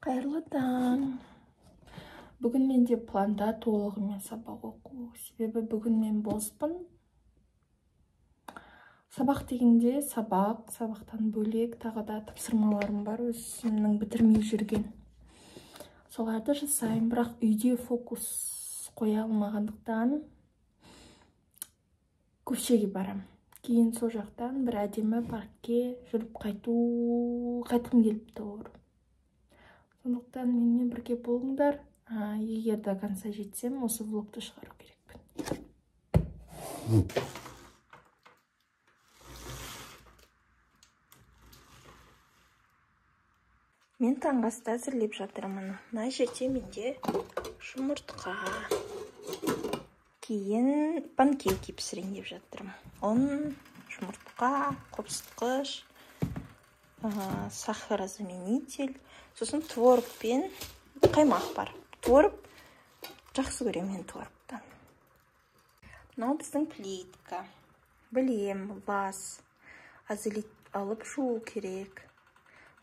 Қайырлы таң. Бүгін менде планда толығымен сабақ оқу. Себебі бүгін мен боспын. Сабақ дегенде сабақтан бөлек тағы да тапсырмаларым бар, өзімнің бітірмей жүрген. Соларды жасаймын, бірақ үйде фокус қоя алмағандықтан көшеге барам. Кейін сол жақтан бір әдемі паркке жүріп қайтқым келіп тұр. Сондықтан менімен бірге болыңдар. Егер до конца жетсем, осы влогты шығару керекпін. Мен таңғы асты әзірлеп жатырмын. Мына жерде менде жұмыртқа. Кейін панкейки пісірейін деп жатырмын. Ұн, жұмыртқа, қопсытқыш, сахарозаменитель, сосын творог пен қаймақ бар. Творог жақсы көремін мен творогтан. Мынау біздің плитка. Білем, лас, азелит алып жуу керек.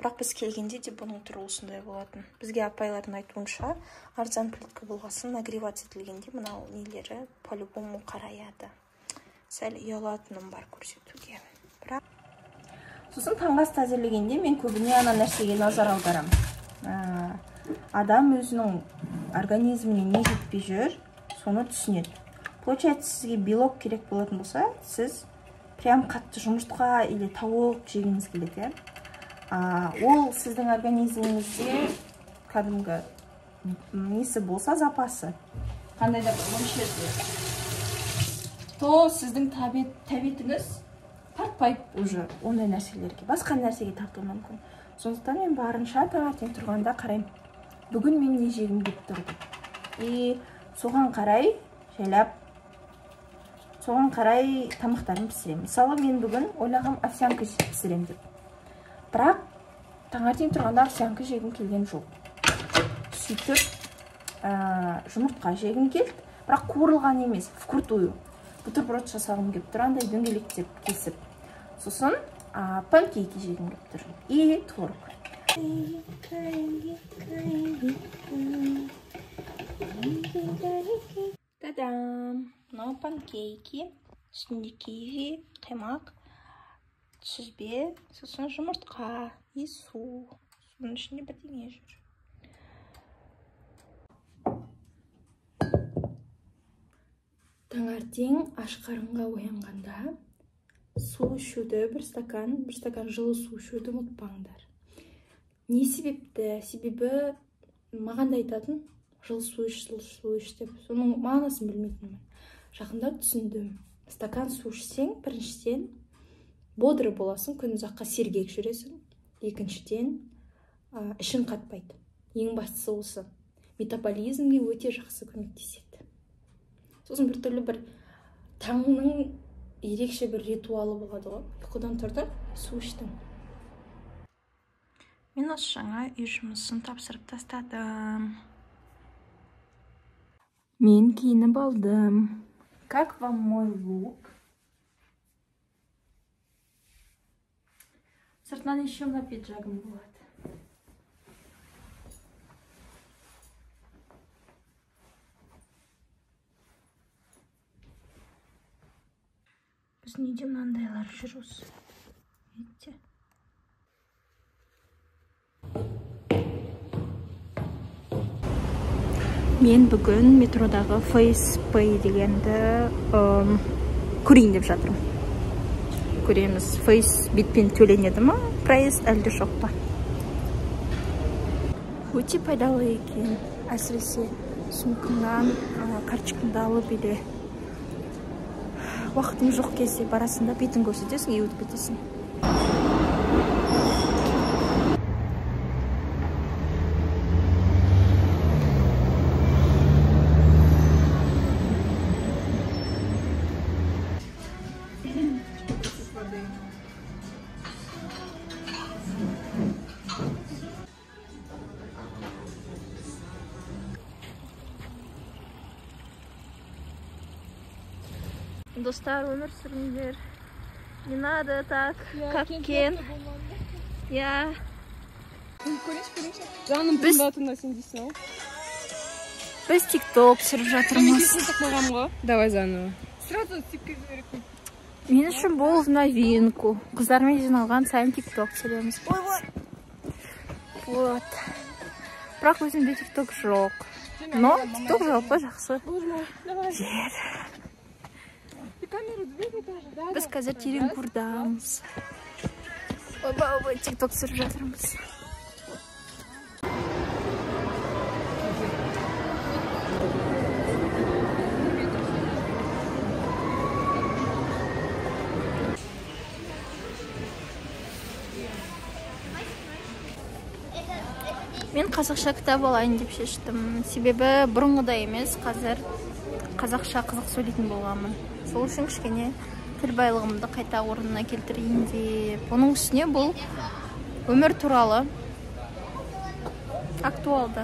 Бірақ біз келгенде де бұның түрі осындай болатын. Бізге апайлардың айтуынша, арзан плитка болғасын, нагревать етілгенде мынау нелері по-любому қараяды. Сәл ұялатыным бар көрсетуге. Бірақ сосын таңғы асты әзірлегенде мен көбіне ана нәрсеге назар аударам. Адам өзінің организміне не жетпей жүр, соны түсінеді. Получается, сізге белок керек болатын болса, сіз прям қатты жұмыртқа или тауық жегіңіз келеді. Ол сіздің организміңізде кәдімгі несі болса запасы. Қандай да бір мөлшерде. То сіздің тәбетіңіз тартпайды уже ондай нәрселерге, басқа нәрсеге тартуы мүмкін. Сондықтан мен барынша таңертең тұрғанда қараймын, бүгін мен не жегім келіп тұр деп. И соған қарай жайлап, соған қарай тамақтарын пісіремін. Мысалы, мен бүгін ойлағам овсянка пісірем деп. Бірақ таңертең тұрғанда овсянка жегім келген жоқ. Сөйтіп, жұмыртқа жегім келді, бірақ қуырылған емес, вкрутую. Бутерброд жасағым келіп тұр, андай дөңгелектеп кесіп. Сосын панкейки жегім келіп тұр. И творог. Та-дам! Мынау панкейки, үстінде киви, қаймақ, сүзбе, сосын жұмыртқа и су. Соның ішінде бірдеңе жүр. Таңертең аш қарынға оянғанда су ішуді, бір стакан жылы су ішуді ұмытпаңдар. Не себепті? Себебі маған да айтатын жылы су іш деп. Соның мағынасын білмейтінмін. Жақында түсіндім. Стакан су ішсең, біріншіден бодры боласың, күн ұзаққа сергек жүресің. Екіншіден ішің қатпайды. Ең бастысы осы. Метаболизмге өте жақсы көмектеседі. Сосын бір түрлі бір таңның ерекше бір ритуалы болады ғой. Ұйқыдан тұрдың, су іштің. Мен осы жаңа үй жұмысын тапсырып тастадым. Мен киініп алдым. Как вам мой лук? Сыртынан еще мына пиджагым болады. Біз неде мынандайлар жүрміз? Видите? Мен бүгін метродағы FacePay дегенді көрейін деп жатырмын. Көреміз, Face битпен төленеді ма? Проезд әлде жоқ па? Өте пайдалы екен. Әсіресе сумкаңнан карточкаңды алып или уақытың жоқ кезде барасында бетін көрсетесің, и өтіп кетесің. Достар, өмір сүріңдер. Не надо так, как Кен. Я Жаным тыңдатына сен дейсің ау. Біз TikTok түсіріп жатырмыз. Давай заново. Сразу типке жіберіп. Мен үшін бұл в новинку. Қыздармен жиналған сайын TikTok түсіреміз. Ой. Вот. Бірақ өзімде TikTok жоқ. Но TikTok жалпы жақсы. Жер. Біз қазір Тереңбурдамыз. Ой, TikTok түсіріп жатырмыз. Мен қазақша кітап алайын деп шештім. Себебі бұрынғыда емес, қазір қазақша қызық сөйлейтін болғанмын. Сол үшін кішкене тіл байлығымды қайта орнына келтірейін деп. Оның үстіне бұл өмір туралы актуалды.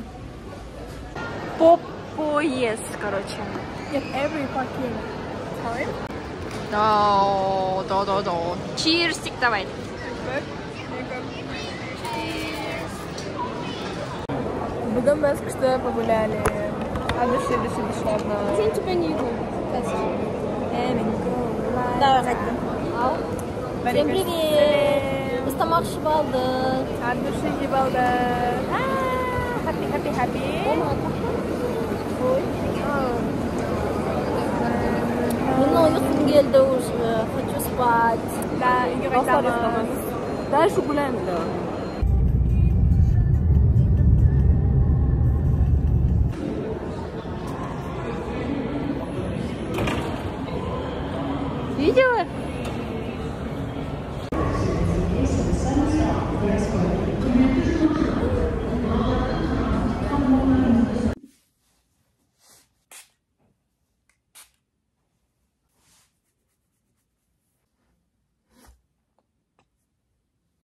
Поп-поезд, короче. Да. Чирсик, давай. Бүгін біз күшті погуляли. Дыши, ладно. Сен тебя не иду. Давай, қайттым. Всем привет. Біз тамақ ішіп алдық. От души жеп алдық. Happy. Мен ұйқым келді уже. Хочу спать. Да, үйге қайтамыз. Дальше гуляем. Видела?